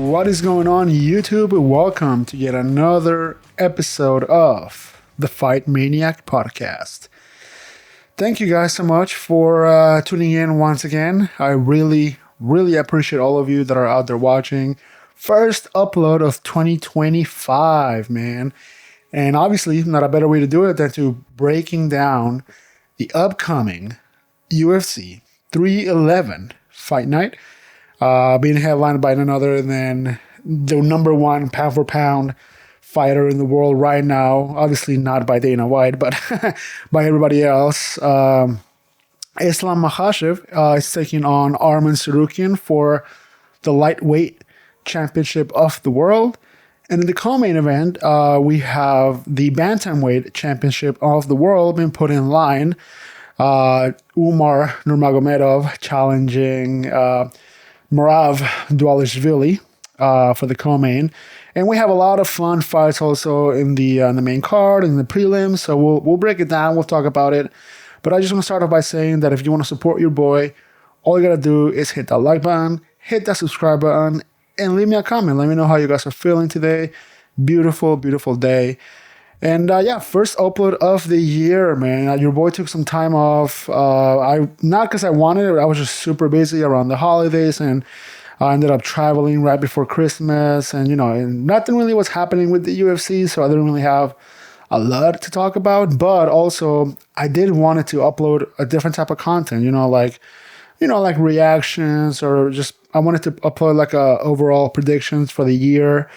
What is going on, YouTube? Welcome to yet another episode of the Fight Maniac podcast. Thank you guys so much for tuning in once again. I really appreciate all of you that are out there watching. First upload of 2025, man. And obviously, not a better way to do it than to breaking down the upcoming UFC 311 fight night. Being headlined by none other than the number one pound for pound fighter in the world right now. Obviously not by Dana White, but by everybody else. Islam Makhachev is taking on Arman Tsarukyan for the lightweight championship of the world. And in the co-main event, we have the bantamweight championship of the world being put in line. Umar Nurmagomedov challenging Marav Dvalishvili for the co-main, and we have a lot of fun fights also in the main card and the prelims. So we'll break it down. We'll talk about it. But I just want to start off by saying that if you want to support your boy, all you gotta do is hit that like button, hit that subscribe button, and leave me a comment. Let me know how you guys are feeling today. Beautiful day. And first upload of the year, man. Your boy took some time off. Not because I wanted it. I was just super busy around the holidays, and I ended up traveling right before Christmas. And nothing really was happening with the UFC, so I didn't really have a lot to talk about. But also, I did wanted to upload a different type of content. Like reactions, or just I wanted to upload like overall predictions for the year.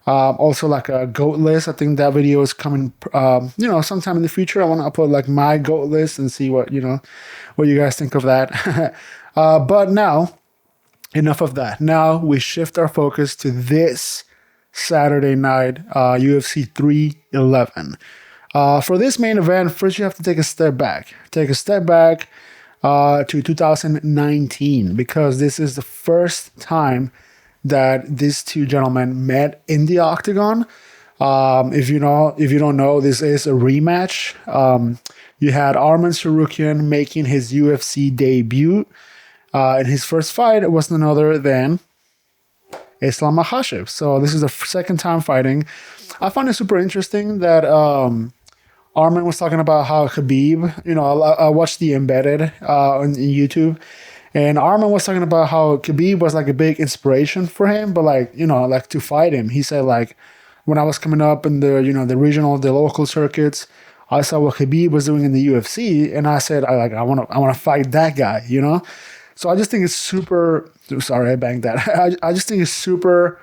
Also like a GOAT list. I think that video is coming, sometime in the future. I want to upload like my GOAT list and see what you guys think of that. But now, enough of that. Now we shift our focus to this Saturday night, UFC 311. For this main event, first you have to take a step back. To 2019, because this is the first time that these two gentlemen met in the octagon. If you don't know, this is a rematch. You had Arman Tsarukyan making his UFC debut. And his first fight was none other than Islam Makhachev. So this is the second time fighting. I find it super interesting that Arman was talking about how Khabib, I watched the embedded on YouTube. And Arman was talking about how Khabib was like a big inspiration for him, but like to fight him. He said like, when I was coming up in the the local circuits, I saw what Khabib was doing in the UFC, and I said I want to fight that guy, So I just think it's super. Sorry, I banged that. I just think it's super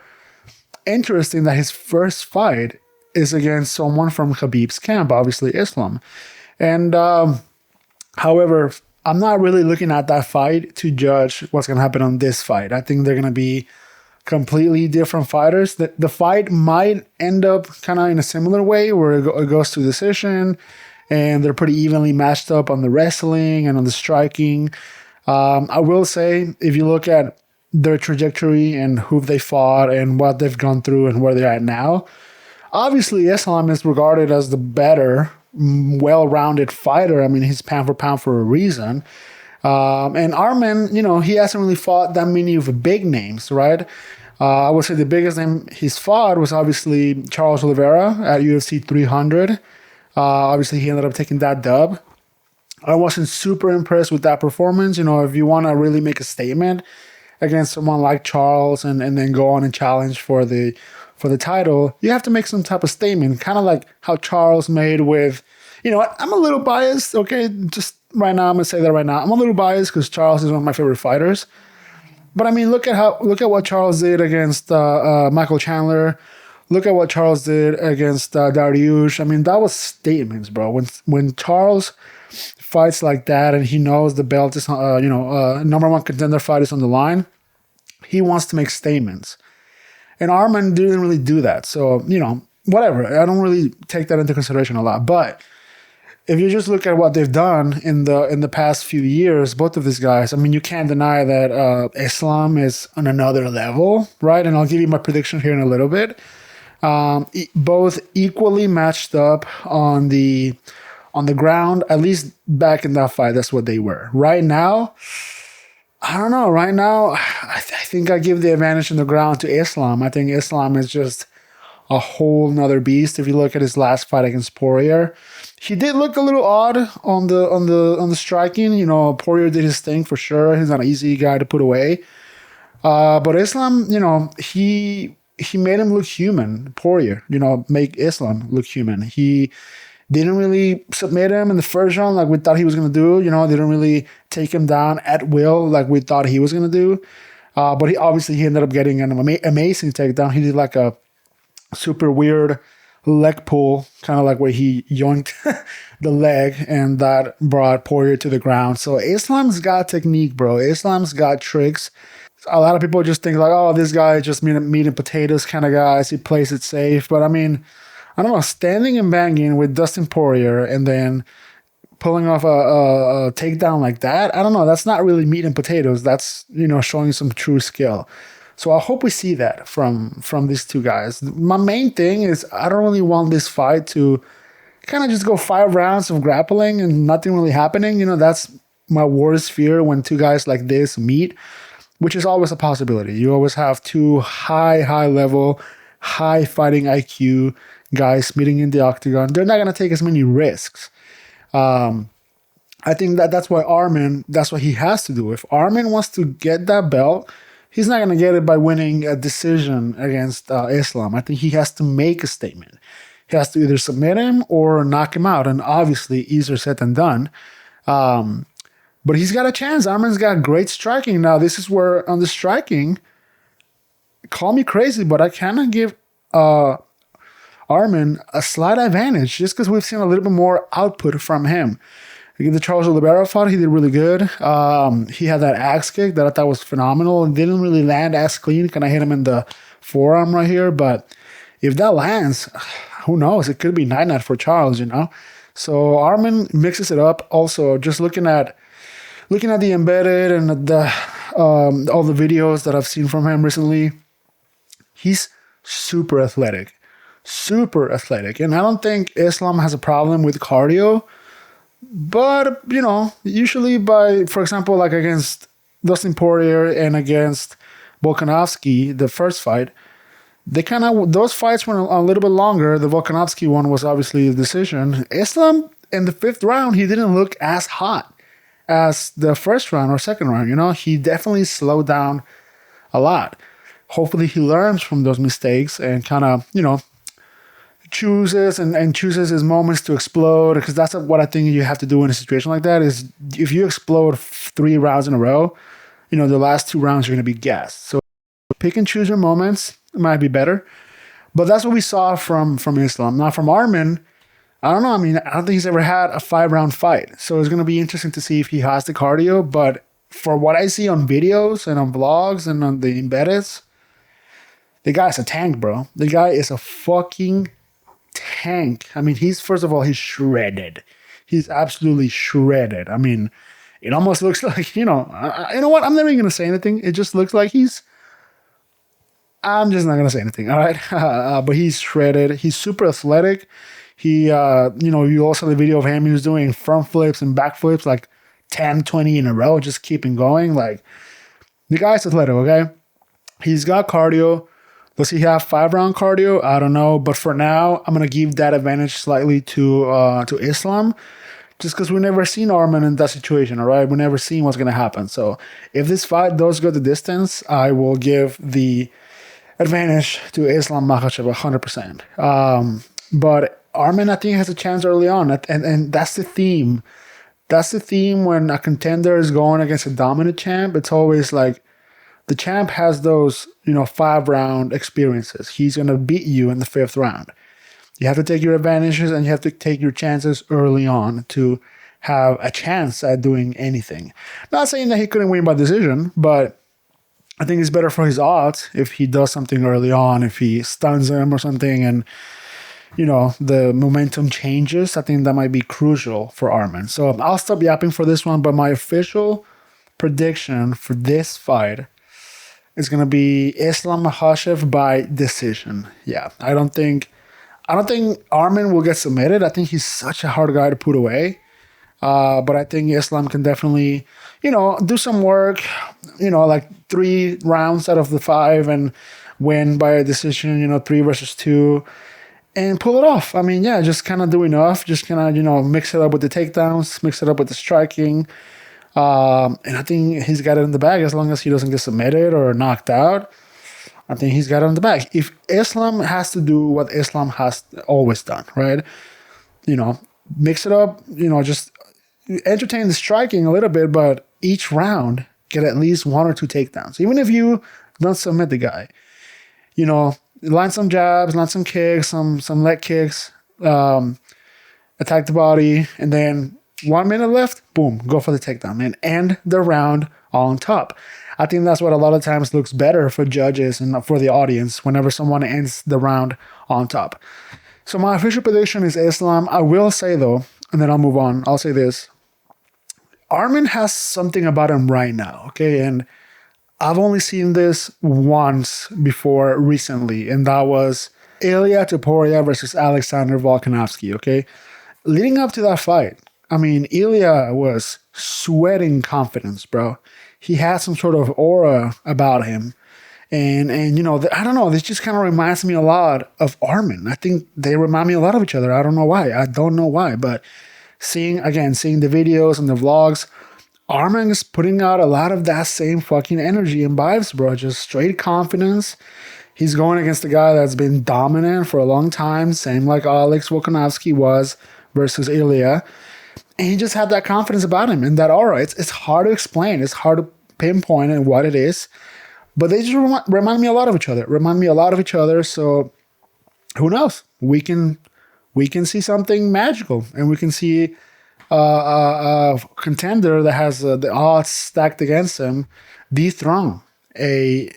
interesting that his first fight is against someone from Khabib's camp, obviously Islam, and however, I'm not really looking at that fight to judge what's going to happen on this fight. I think they're going to be completely different fighters. The fight might end up kind of in a similar way where it goes to decision, and they're pretty evenly matched up on the wrestling and on the striking. I will say, if you look at their trajectory and who they fought and what they've gone through and where they're at now, obviously Islam is regarded as the better, well-rounded fighter. I mean, he's pound for pound for a reason. And Arman, he hasn't really fought that many of the big names, right? I would say the biggest name he's fought was obviously Charles Oliveira at UFC 300. Obviously, he ended up taking that dub. I wasn't super impressed with that performance. If you want to really make a statement against someone like Charles and then go on and challenge for the title, you have to make some type of statement, kind of like how Charles made with, I'm a little biased, okay? Just right now, I'm going to say that right now. I'm a little biased because Charles is one of my favorite fighters. But I mean, look at what Charles did against Michael Chandler. Look at what Charles did against Dariush. I mean, that was statements, bro. When Charles fights like that and he knows the belt is, number one contender fight is on the line, he wants to make statements. And Arman didn't really do that. So, whatever. I don't really take that into consideration a lot. But if you just look at what they've done in the past few years, both of these guys, I mean, you can't deny that Islam is on another level, right? And I'll give you my prediction here in a little bit. Both equally matched up on the ground, at least back in that fight, that's what they were. Right now, I don't know. Right now, I think I give the advantage in the ground to Islam. I think Islam is just a whole nother beast. If you look at his last fight against Poirier, he did look a little odd on the striking. Poirier did his thing for sure. He's not an easy guy to put away. But Islam, he made him look human. Poirier, make Islam look human. He didn't really submit him in the first round like we thought he was gonna do. Didn't really take him down at will like we thought he was gonna do. But he ended up getting an amazing takedown. He did like a super weird leg pull, kind of like where he yoinked the leg, and that brought Poirier to the ground. So Islam's got technique, bro. Islam's got tricks. A lot of people just think like, oh, this guy is just meat and potatoes kind of guys. He plays it safe. But I mean, I don't know, standing and banging with Dustin Poirier and then pulling off a takedown like that, I don't know. That's not really meat and potatoes. That's, showing some true skill. So I hope we see that from these two guys. My main thing is I don't really want this fight to kind of just go 5 rounds of grappling and nothing really happening. That's my worst fear when two guys like this meet, which is always a possibility. You always have two high level, high fighting IQ guys meeting in the octagon. They're not going to take as many risks. I think that's why that's what he has to do. If Armin wants to get that belt, he's not going to get it by winning a decision against Islam. I think he has to make a statement. He has to either submit him or knock him out. And obviously, easier said than done. But he's got a chance. Armin's got great striking. Now, this is where on the striking, call me crazy, but I kind of give Armin a slight advantage just because we've seen a little bit more output from him. The Charles Oliveira fight, he did really good. He had that axe kick that I thought was phenomenal. It didn't really land as clean. Kind of hit him in the forearm right here. But if that lands, who knows? It could be night-night for Charles, So Armin mixes it up. Also, just looking at the embedded and all the videos that I've seen from him recently, he's super athletic. Super athletic. And I don't think Islam has a problem with cardio. But, usually for example, like against Dustin Poirier and against Volkanovski, the first fight, those fights went a little bit longer. The Volkanovski one was obviously a decision. Islam, in the 5th round, he didn't look as hot as the first round or second round. He definitely slowed down a lot. Hopefully he learns from those mistakes and kind of, chooses his moments to explode, because that's what I think you have to do in a situation like that. Is if you explode 3 rounds in a row, the last 2 rounds are going to be gassed. So pick and choose your moments. It might be better, but that's what we saw from Islam. Now from Armin, I don't know. I mean, I don't think he's ever had a 5-round fight, so it's going to be interesting to see if he has the cardio. But for what I see on videos and on vlogs and on the embeddeds, the guy's a tank, bro. The guy is a fucking tank. I mean, he's shredded. He's absolutely shredded. I mean, it almost looks like, you know what? I'm never even going to say anything. It just looks like I'm just not going to say anything. All right. But he's shredded. He's super athletic. You also saw the video of him. He was doing front flips and back flips like 10, 20 in a row, just keeping going. Like, the guy's athletic, okay? He's got cardio. Does he have 5-round cardio? I don't know. But for now, I'm going to give that advantage slightly to Islam, just because we've never seen Armin in that situation, all right? We've never seen what's going to happen. So if this fight does go the distance, I will give the advantage to Islam Makhachev 100%. But Armin, I think, has a chance early on. And that's the theme. That's the theme when a contender is going against a dominant champ. It's always like, the champ has those, 5-round experiences. He's going to beat you in the 5th round. You have to take your advantages and you have to take your chances early on to have a chance at doing anything. Not saying that he couldn't win by decision, but I think it's better for his odds if he does something early on, if he stuns him or something and, the momentum changes. I think that might be crucial for Armin. So I'll stop yapping for this one, but my official prediction for this fight is going to be Islam Makhachev by decision. Yeah, I don't think Armin will get submitted. I think he's such a hard guy to put away. But I think Islam can definitely, do some work, like 3 rounds out of the 5 and win by a decision, 3 versus 2 and pull it off. I mean, yeah, just kind of do enough. Just kind of, mix it up with the takedowns, mix it up with the striking. And I think he's got it in the bag as long as he doesn't get submitted or knocked out. I think he's got it in the bag. If Islam has to do what Islam has always done, right? Mix it up, just entertain the striking a little bit, but each round get at least 1 or 2 takedowns. Even if you don't submit the guy, line some jabs, line some kicks, some leg kicks, attack the body, and then 1 minute left, boom, go for the takedown and end the round on top. I think that's what a lot of times looks better for judges and for the audience whenever someone ends the round on top. So my official prediction is Islam. I will say though, and then I'll move on, I'll say this. Arman has something about him right now, okay? And I've only seen this once before recently, and that was Ilia Topuria versus Alexander Volkanovski, okay? Leading up to that fight, I mean, Ilia was sweating confidence, bro. He had some sort of aura about him. And I don't know, this just kind of reminds me a lot of Arman. I think they remind me a lot of each other. I don't know why. I don't know why, but seeing the videos and the vlogs, Arman is putting out a lot of that same fucking energy and vibes, bro. Just straight confidence. He's going against a guy that's been dominant for a long time, same like Alex Volkanovski was versus Ilia. And he just had that confidence about him and that aura. It's hard to explain. It's hard to pinpoint and what it is. But they just remind me a lot of each other. So who knows? We can see something magical, and we can see a contender that has the odds stacked against him dethrone a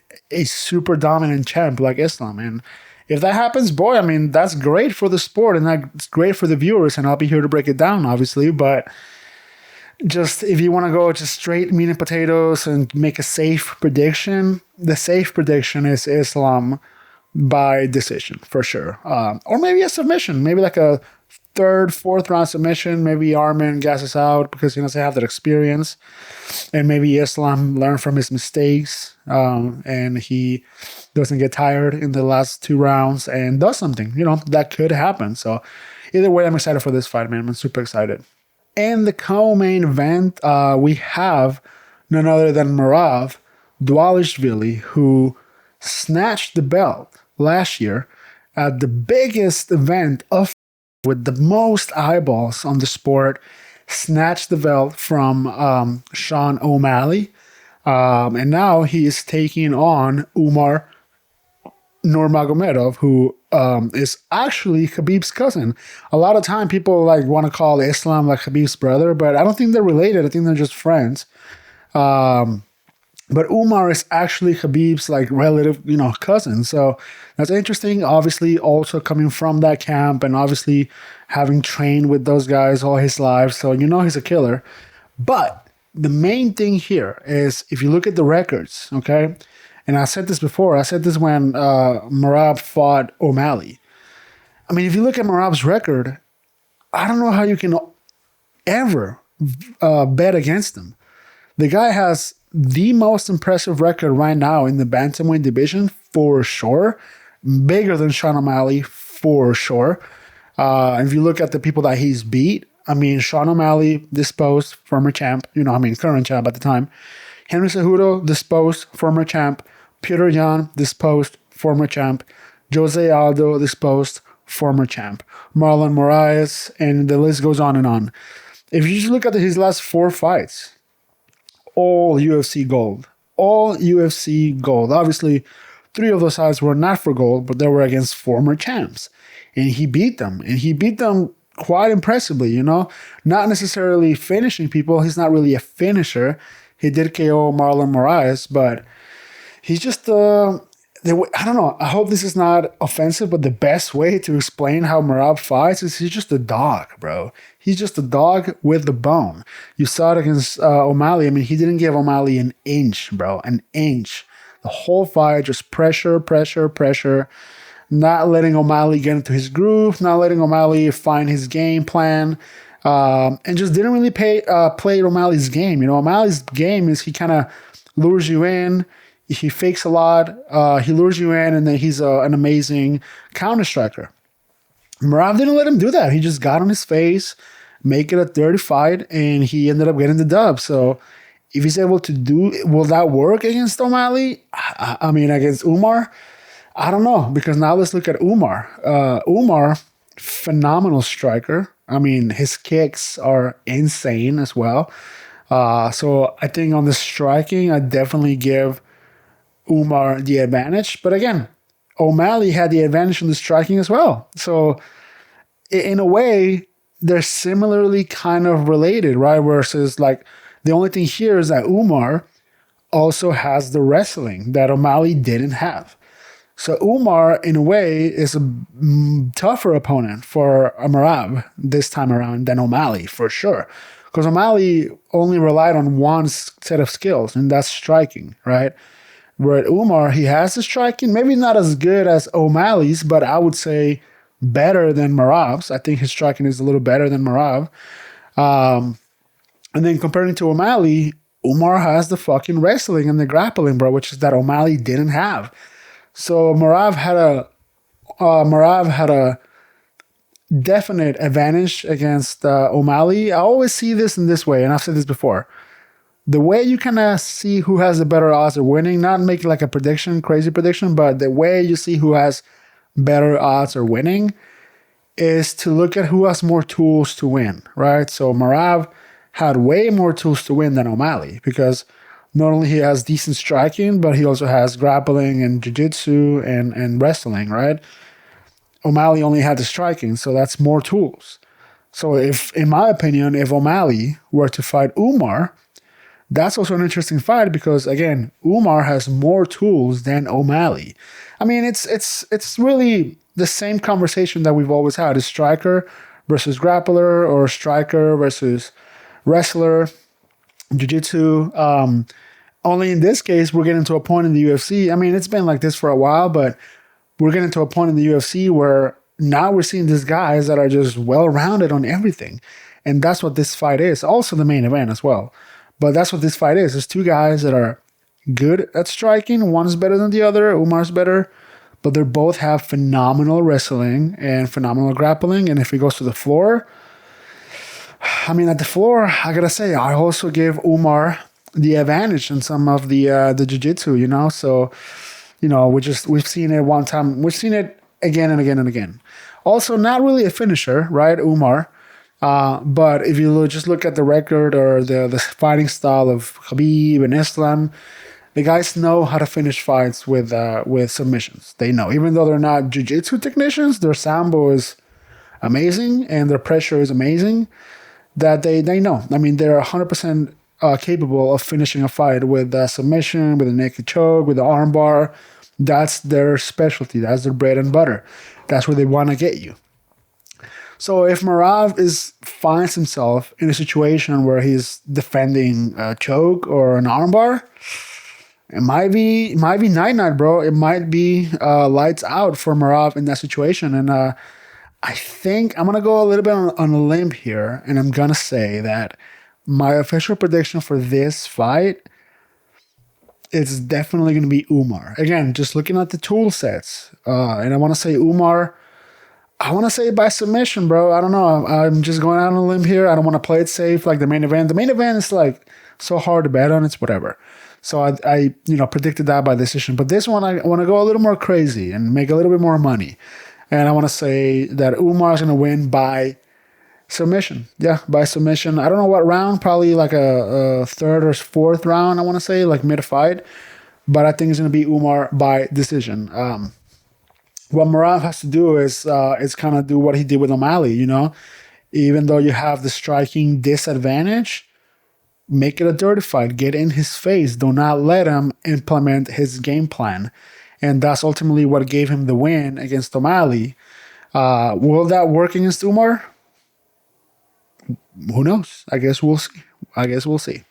super dominant champ like Islam. And if that happens, boy, I mean, that's great for the sport and that's great for the viewers. And I'll be here to break it down, obviously. But just if you want to go just straight meat and potatoes and make a safe prediction, the safe prediction is Islam by decision for sure. Or maybe a submission, maybe like a 3rd, 4th round submission. Maybe Arman gasses out because he doesn't have that experience. And maybe Islam learned from his mistakes and he doesn't get tired in the last 2 rounds and does something. That could happen. So either way, I'm excited for this fight, man. I'm super excited. In the co-main event, we have none other than Merab Dvalishvili, who snatched the belt last year at the biggest event of with the most eyeballs on the sport, snatched the belt from Sean O'Malley. And now he is taking on Umar Nurmagomedov, who is actually Khabib's cousin. A lot of time people want to call Islam like Khabib's brother, but I don't think they're related. I think they're just friends. But Umar is actually Khabib's relative, cousin. So that's interesting. Obviously, also coming from that camp and obviously having trained with those guys all his life. So he's a killer. But the main thing here is if you look at the records, okay? And I said this before. I said this when Merab fought O'Malley. I mean, if you look at Merab's record, I don't know how you can ever bet against him. The guy has the most impressive record right now in the bantamweight division for sure. Bigger than Sean O'Malley for sure. And if you look at the people that he's beat, I mean, Sean O'Malley, disposed, former champ, current champ at the time. Henry Cejudo, disposed, former champ. Peter Yan, disposed, former champ. Jose Aldo, disposed, former champ. Marlon Moraes, and the list goes on and on. If you just look at his last 4 fights, all UFC gold. All UFC gold. Obviously, 3 of those fights were not for gold, but they were against former champs. And he beat them. And he beat them quite impressively, Not necessarily finishing people. He's not really a finisher. He did KO Marlon Moraes, but he's just... I don't know. I hope this is not offensive, but the best way to explain how Merab fights is he's just a dog, bro. He's just a dog with the bone. You saw it against O'Malley. I mean, he didn't give O'Malley an inch, bro. An inch. The whole fight, just pressure, pressure, pressure. Not letting O'Malley get into his groove. Not letting O'Malley find his game plan. and just didn't really play O'Malley's game. O'Malley's game is he kind of lures you in. He fakes a lot. He lures you in, and then he's an amazing counter striker. Merab didn't let him do that. He just got on his face, make it a dirty fight, and he ended up getting the dub. So if he's able to will that work against O'Malley? I mean, against Umar? I don't know, because now let's look at Umar. Umar, phenomenal striker. I mean, his kicks are insane as well. So I think on the striking, I definitely give Umar the advantage. But again, O'Malley had the advantage in the striking as well. So in a way, they're similarly kind of related, right? Versus like the only thing here is that Umar also has the wrestling that O'Malley didn't have. So Umar, in a way, is a tougher opponent for Merab this time around than O'Malley, for sure. Because O'Malley only relied on one set of skills, and that's striking, right? Where Umar, he has the striking, maybe not as good as O'Malley's, but I would say better than Merab's. I think his striking is a little better than Merab. And then comparing to O'Malley, Umar has the fucking wrestling and the grappling, bro, which is that O'Malley didn't have. So Merab had a definite advantage against O'Malley. I always see this in this way, and I've said this before. The way you kind of see who has the better odds of winning, not make like a prediction, crazy prediction, but the way you see who has better odds of winning is to look at who has more tools to win, right? So Merab had way more tools to win than O'Malley, because not only he has decent striking, but he also has grappling and jiu-jitsu and wrestling, right? O'Malley only had the striking, so that's more tools. So in my opinion, if O'Malley were to fight Umar, that's also an interesting fight because, again, Umar has more tools than O'Malley. I mean, it's really the same conversation that we've always had: is striker versus grappler, or striker versus wrestler, jiu-jitsu. Only in this case, we're getting to a point in the UFC. I mean, it's been like this for a while, but we're getting to a point in the UFC where now we're seeing these guys that are just well-rounded on everything. And that's what this fight is. Also the main event as well. But that's what this fight is. There's two guys that are good at striking. One's better than the other. Umar's better. But they both have phenomenal wrestling and phenomenal grappling. And if it goes to the floor, I mean, at the floor, I gotta say, I also give Umar the advantage in some of the jiu-jitsu, So, we've seen it one time. We've seen it again and again and again. Also, not really a finisher, right, Umar? But if you just look at the record or the fighting style of Khabib and Islam, the guys know how to finish fights with submissions. They know. Even though they're not jiu-jitsu technicians, their sambo is amazing and their pressure is amazing, that they know. I mean, they're 100% capable of finishing a fight with a submission, with a naked choke, with an armbar. That's their specialty. That's their bread and butter. That's where they want to get you. So if Merab finds himself in a situation where he's defending a choke or an armbar, it might be night-night, bro. It might be lights out for Merab in that situation. And I think I'm going to go a little bit on a limb here, and I'm going to say that my official prediction for this fight is definitely going to be Umar. Again, just looking at the tool sets. And I want to say Umar... I want to say by submission, bro. I don't know. I'm just going out on a limb here. I don't want to play it safe like the main event. The main event is like so hard to bet on. It's whatever. So I predicted that by decision. But this one, I want to go a little more crazy and make a little bit more money. And I want to say that Umar is going to win by submission. Yeah, by submission. I don't know what round. Probably like a third or fourth round, I want to say, like mid-fight. But I think it's going to be Umar by decision. What Merab has to do is kind of do what he did with O'Malley, Even though you have the striking disadvantage, make it a dirty fight. Get in his face. Do not let him implement his game plan. And that's ultimately what gave him the win against O'Malley. Will that work against Umar? Who knows? I guess we'll see.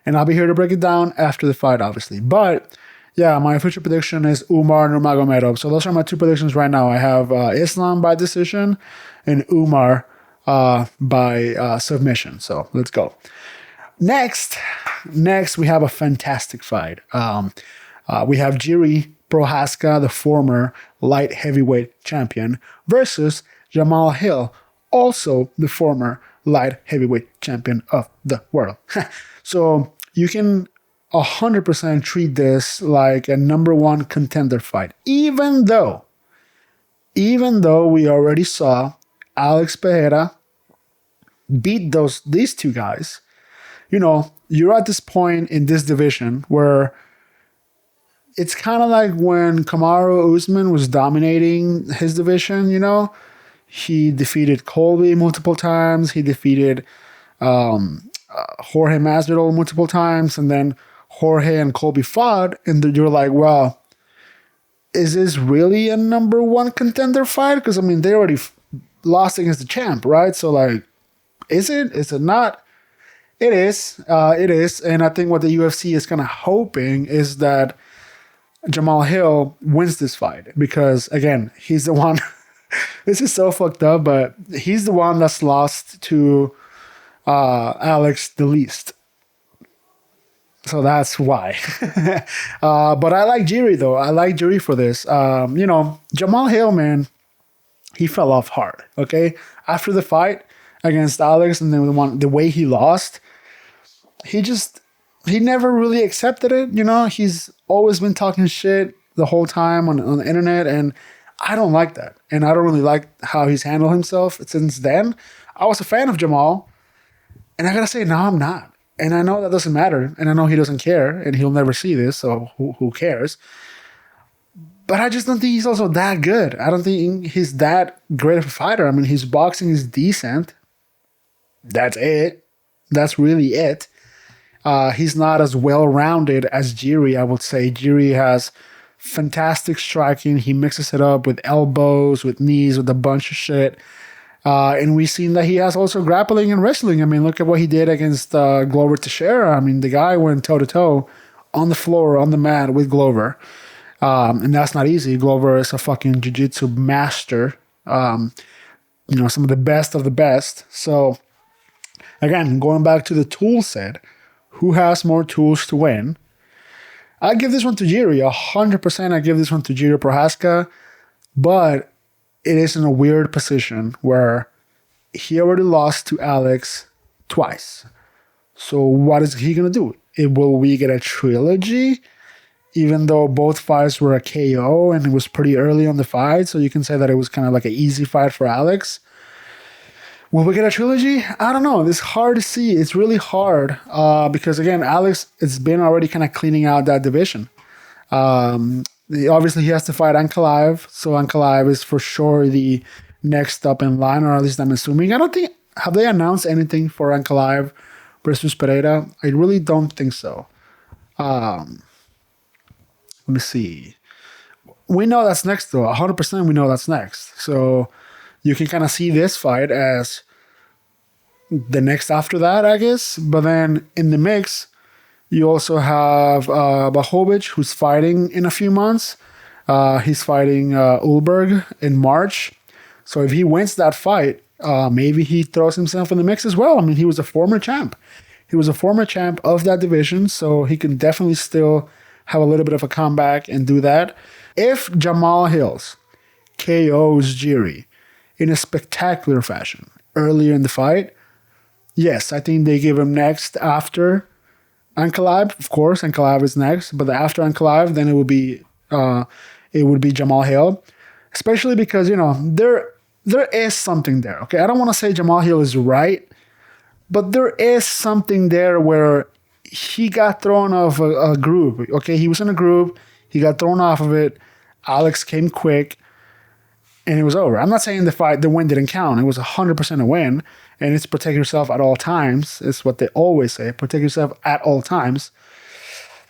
And I'll be here to break it down after the fight, obviously. But... yeah, my official prediction is Umar Nurmagomedov. So those are my two predictions right now. I have Islam by decision and Umar by submission. So let's go. Next, we have a fantastic fight. We have Jiri Prohaska, the former light heavyweight champion, versus Jamal Hill, also the former light heavyweight champion of the world. So you can 100% treat this like a number one contender fight, even though we already saw Alex Pereira beat these two guys. You know, you're at this point in this division where it's kind of like when Kamaru Usman was dominating his division, you know. He defeated Colby multiple times. He defeated Jorge Masvidal multiple times. And then Jorge and Colby fought. And you're like, well, is this really a number one contender fight? Because, I mean, they already lost against the champ, right? So, like, is it? Is it not? It is. It is. And I think what the UFC is kind of hoping is that Jamal Hill wins this fight. Because, again, he's the one... This is so fucked up, but he's the one that's lost to Alex the least. So that's why. But I like Jiri, though. I like Jiri for this. You know, Jamal Hill, man, he fell off hard, okay? After the fight against Alex and then the way he lost, he never really accepted it, you know? He's always been talking shit the whole time on the internet, and I don't like that. And I don't really like how he's handled himself since then. I was a fan of Jamal. And I gotta say, now I'm not. And I know that doesn't matter. And I know he doesn't care. And he'll never see this. So who cares? But I just don't think he's also that good. I don't think he's that great of a fighter. I mean, his boxing is decent. That's it. That's really it. He's not as well-rounded as Jiri, I would say. Jiri has fantastic striking. He mixes it up with elbows, with knees, with a bunch of shit. And we've seen that he has also grappling and wrestling. I mean, look at what he did against Glover Teixeira. I mean, the guy went toe-to-toe on the floor, on the mat with Glover. And that's not easy. Glover is a fucking jiu-jitsu master. You know, some of the best. So, again, going back to the tool set, who has more tools to win? I give this one to Jiri. 100% I give this one to Jiri Prohaska. But it is in a weird position where he already lost to Alex twice. So what is he going to do? Will we get a trilogy? Even though both fights were a KO and it was pretty early on the fight. So you can say that it was kind of like an easy fight for Alex. Will we get a trilogy? I don't know. It's hard to see. It's really hard because, again, Alex has been already kind of cleaning out that division. Obviously, he has to fight Ankalaev. So Ankalaev is for sure the next up in line, or at least I'm assuming. I don't think... Have they announced anything for Ankalaev versus Pereira? I really don't think so. Let me see. We know that's next, though. 100% we know that's next. So... you can kind of see this fight as the next after that, I guess. But then in the mix, you also have Blachowicz, who's fighting in a few months. He's fighting Ulberg in March. So if he wins that fight, maybe he throws himself in the mix as well. I mean, he was a former champ. He was a former champ of that division, so he can definitely still have a little bit of a comeback and do that. If Jamal Hills KOs Jiri in a spectacular fashion earlier in the fight, yes, I think they give him next after Ankalaev. Of course, Ankalaev is next, but after Ankalaev, then it would be Jamal Hill, especially because, you know, there is something there. Okay, I don't want to say Jamal Hill is right, but there is something there where he got thrown off a group. Okay, he was in a group, he got thrown off of it. Alex came quick. And it was over. I'm not saying the win didn't count. It was 100% a win. And it's protect yourself at all times. It's what they always say. Protect yourself at all times.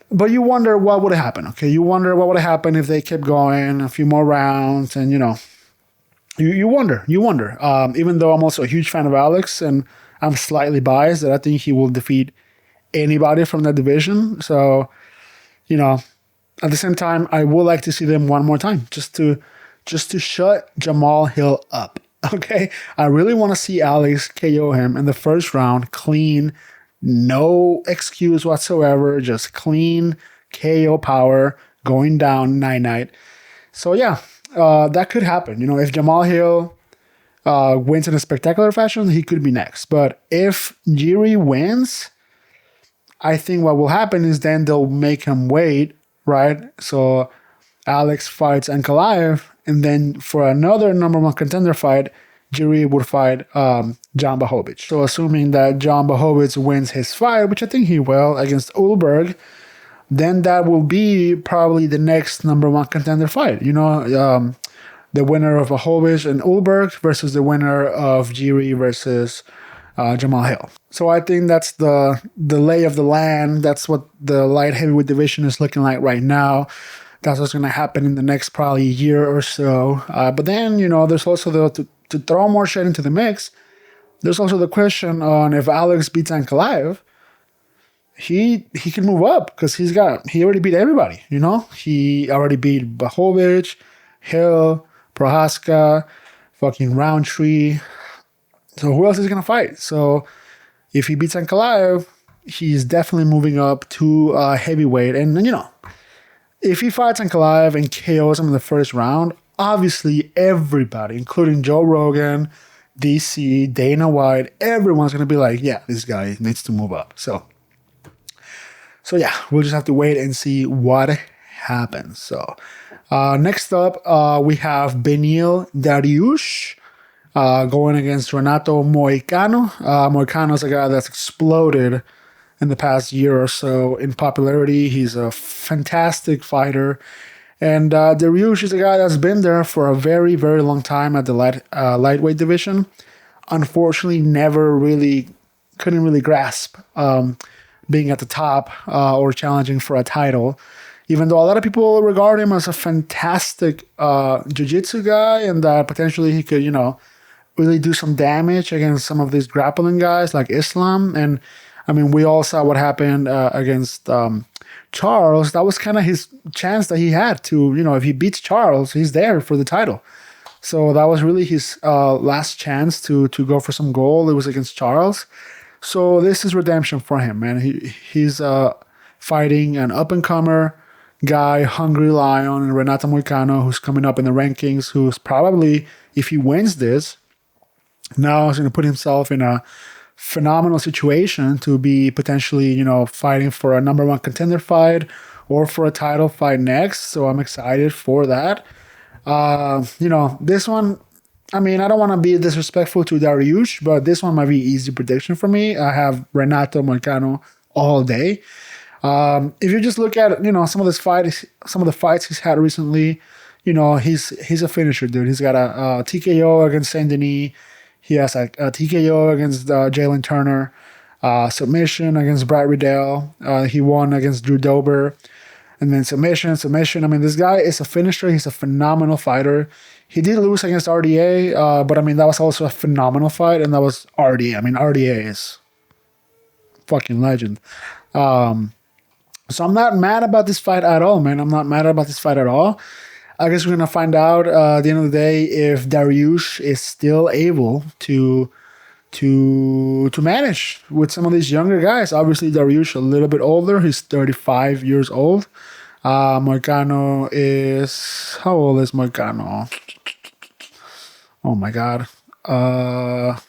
But you wonder what would have happened. Okay, you wonder what would have happened if they kept going a few more rounds. And, you know, you wonder. Even though I'm also a huge fan of Alex and I'm slightly biased that I think he will defeat anybody from that division. So, you know, at the same time, I would like to see them one more time just to shut Jamal Hill up. Okay, I really want to see Alex KO him in the first round, clean, no excuse whatsoever, just clean KO power going down night. So yeah, that could happen. You know, if Jamal Hill wins in a spectacular fashion, he could be next. But if Jiri wins, I think what will happen is then they'll make him wait, right? So Alex fights Ankalaev, and then for another number one contender fight, Jiri would fight Jan Blachowicz. So assuming that Jan Blachowicz wins his fight, which I think he will, against Ulberg, then that will be probably the next number one contender fight. You know, the winner of Blachowicz and Ulberg versus the winner of Jiri versus Jamal Hill. So I think that's the lay of the land. That's what the light heavyweight division is looking like right now. That's what's going to happen in the next probably year or so. But then, you know, there's also to throw more shit into the mix, there's also the question on if Alex beats Ankalaev, he can move up because he already beat everybody, you know? He already beat Blachowicz, Hill, Prohaska, fucking Roundtree. So who else is going to fight? So if he beats Ankalaev, he's definitely moving up to heavyweight. And, you know, if he fights Ankalaev and KOs him in the first round, obviously everybody, including Joe Rogan, DC, Dana White, everyone's going to be like, yeah, this guy needs to move up. So yeah, we'll just have to wait and see what happens. So next up, we have Beneil Dariush going against Renato Moicano. Moicano's a guy that's exploded in the past year or so in popularity. He's a fantastic fighter. And Dariush is a guy that's been there for a very, very long time at the lightweight division. Unfortunately, couldn't really grasp being at the top or challenging for a title. Even though a lot of people regard him as a fantastic jiu-jitsu guy and that potentially he could, you know, really do some damage against some of these grappling guys like Islam. And I mean, we all saw what happened against Charles. That was kind of his chance that he had to, you know, if he beats Charles, he's there for the title. So that was really his last chance to go for some gold. It was against Charles. So this is redemption for him, man. He's fighting an up-and-comer guy, Hungry Lion, and Renato Moicano, who's coming up in the rankings, who's probably, if he wins this, now he's going to put himself in a phenomenal situation to be potentially, you know, fighting for a number one contender fight or for a title fight next. So I'm excited for that. You know, this one, I mean, I don't want to be disrespectful to Dariush, but this one might be easy prediction for me. I have Renato Moicano all day. If you just look at, you know, some of the fights he's had recently, you know, he's a finisher, dude. He's got a TKO against Saint Denis. He has a TKO against Jalen Turner, submission against Brad Riddell. He won against Drew Dober. And then submission. I mean, this guy is a finisher. He's a phenomenal fighter. He did lose against RDA, but I mean, that was also a phenomenal fight, and that was RDA. I mean, RDA is fucking legend. So I'm not mad about this fight at all, man. I'm not mad about this fight at all. I guess we're going to find out at the end of the day if Dariush is still able to manage with some of these younger guys. Obviously, Dariush a little bit older. He's 35 years old. Moicano is... How old is Moicano? Oh, my God.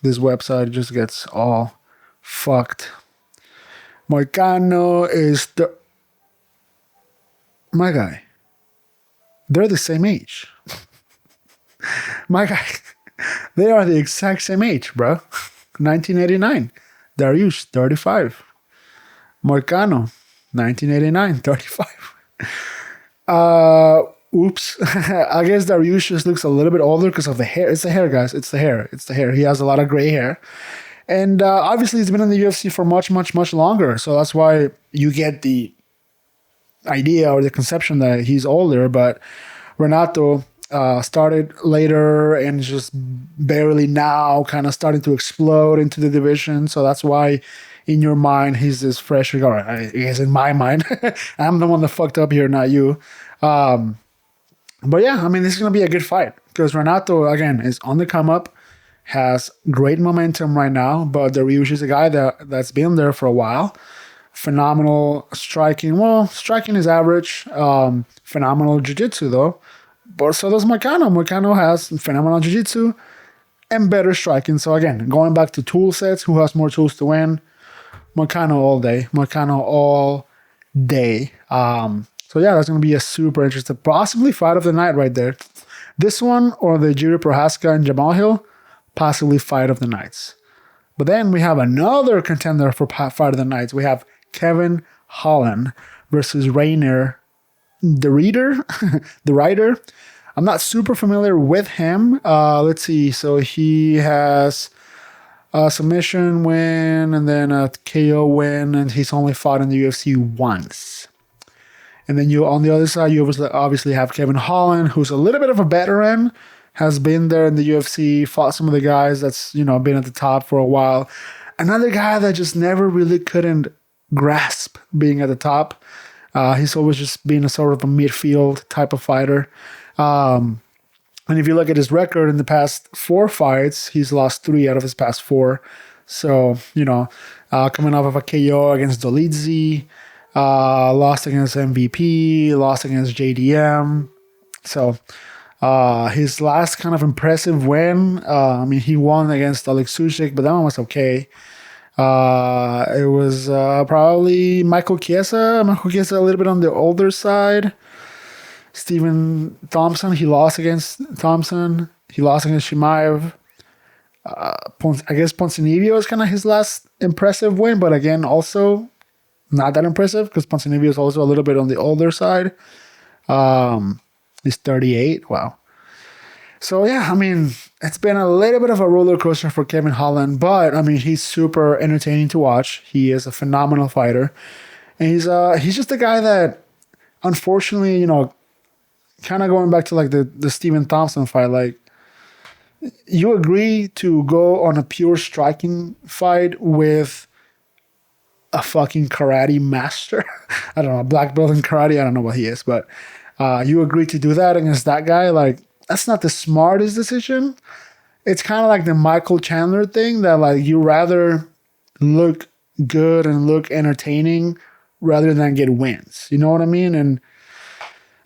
This website just gets all fucked. Moicano is... My guy. They're the same age. My guy. They are the exact same age, bro. 1989. Dariush, 35. Moicano, 1989, 35. Oops. I guess Dariush just looks a little bit older because of the hair. It's the hair, guys. It's the hair. He has a lot of gray hair. And obviously he's been in the UFC for much, much, much longer. So that's why you get the idea or the conception that he's older. But Renato started later and just barely now kind of starting to explode into the division. So that's why in your mind he's this fresh. Or I guess in my mind, I'm the one that fucked up here, not you. But yeah, I mean, this is going to be a good fight because Renato, again, is on the come up. has great momentum right now, but Dariush is a guy that's been there for a while. Phenomenal striking. Well, striking is average. Phenomenal jiu-jitsu though. But so does Moicano. Moicano has phenomenal jiu-jitsu and better striking. So again, going back to tool sets, who has more tools to win? Moicano all day. Moicano all day. So yeah, that's going to be a super interesting, possibly fight of the night right there. This one or the Jiri Prohaska and Jamal Hill, possibly fight of the nights. But then we have another contender for fight of the nights. We have Kevin Holland versus Rainer, the writer. I'm not super familiar with him. Let's see. So he has a submission win and then a KO win, and he's only fought in the UFC once. And then you on the other side, you obviously have Kevin Holland, who's a little bit of a veteran, has been there in the UFC, fought some of the guys that's, been at the top for a while. Another guy that just never really couldn't grasp being at the top. He's always just been a sort of a midfield type of fighter. And if you look at his record in the past 4 fights, he's lost 3 out of his past 4. So, coming off of a KO against Dolidze, lost against MVP, lost against JDM. So his last kind of impressive win, he won against Alex Suchik, but that one was okay. It was probably Michael Chiesa. Michael Chiesa a little bit on the older side. Stephen Thompson, he lost against Thompson. He lost against Shimaev. I guess Ponzinibbio is kind of his last impressive win, but again, also not that impressive because Ponzinibbio is also a little bit on the older side. He's 38. Wow. So yeah, it's been a little bit of a roller coaster for Kevin Holland, but he's super entertaining to watch. He is a phenomenal fighter, and he's just a guy that, unfortunately, kind of going back to like the Stephen Thompson fight, like you agree to go on a pure striking fight with a fucking karate master. I don't know, black belt in karate. I don't know what he is, but you agree to do that against that guy. Like, that's not the smartest decision. It's kind of like the Michael Chandler thing that like you rather look good and look entertaining rather than get wins. You know what I mean? And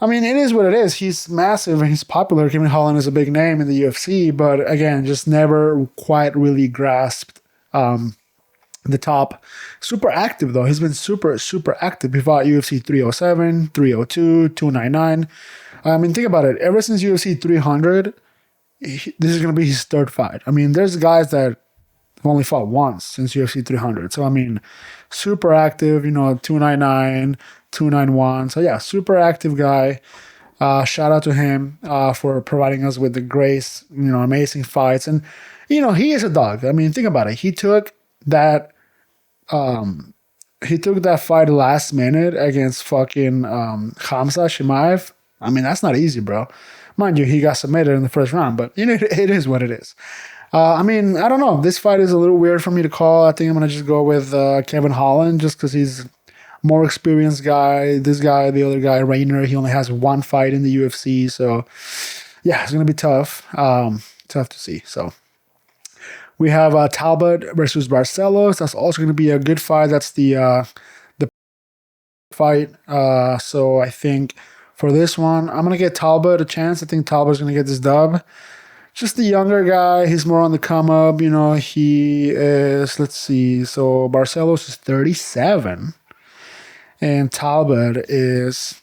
it is what it is. He's massive and he's popular. Kevin Holland is a big name in the UFC, but again, just never quite really grasped the top. Super active though. He's been super, super active. He fought UFC 307, 302, 299. Think about it. Ever since UFC 300, this is going to be his 3rd fight. There's guys that have only fought once since UFC 300. So, super active, 299, 291. So, yeah, super active guy. Shout out to him for providing us with the grace, amazing fights. And, he is a dog. Think about it. He took that fight last minute against fucking Khamzat Chimaev. That's not easy, bro. Mind you, he got submitted in the first round, but it is what it is. I don't know. This fight is a little weird for me to call. I think I'm going to just go with Kevin Holland just because he's more experienced guy. This guy, the other guy, Rainer, he only has 1 fight in the UFC. So, yeah, it's going to be tough. Tough to see. So, we have Talbot versus Barcelos. That's also going to be a good fight. That's the fight. So, I think for this one, I'm going to get Talbot a chance. I think Talbot's going to get this dub. Just the younger guy. He's more on the come up. He is, let's see. So Barcelos is 37. And Talbot is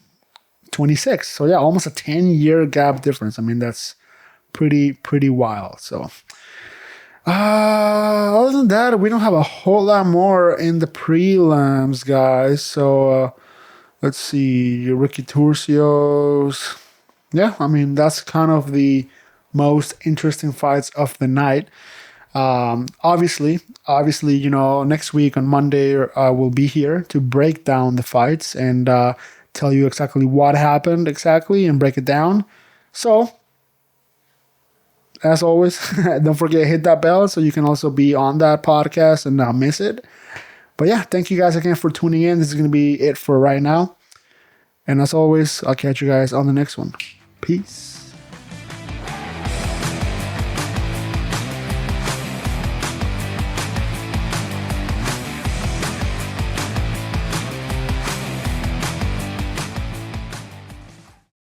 26. So yeah, almost a 10-year gap difference. That's pretty wild. So other than that, we don't have a whole lot more in the prelims, guys. So let's see, Ricky Turcios. Yeah, that's kind of the most interesting fights of the night. Obviously, next week on Monday, we'll be here to break down the fights and tell you exactly what happened exactly and break it down. So, as always, don't forget to hit that bell so you can also be on that podcast and not miss it. But yeah, thank you guys again for tuning in. This is going to be it for right now. And as always, I'll catch you guys on the next one. Peace.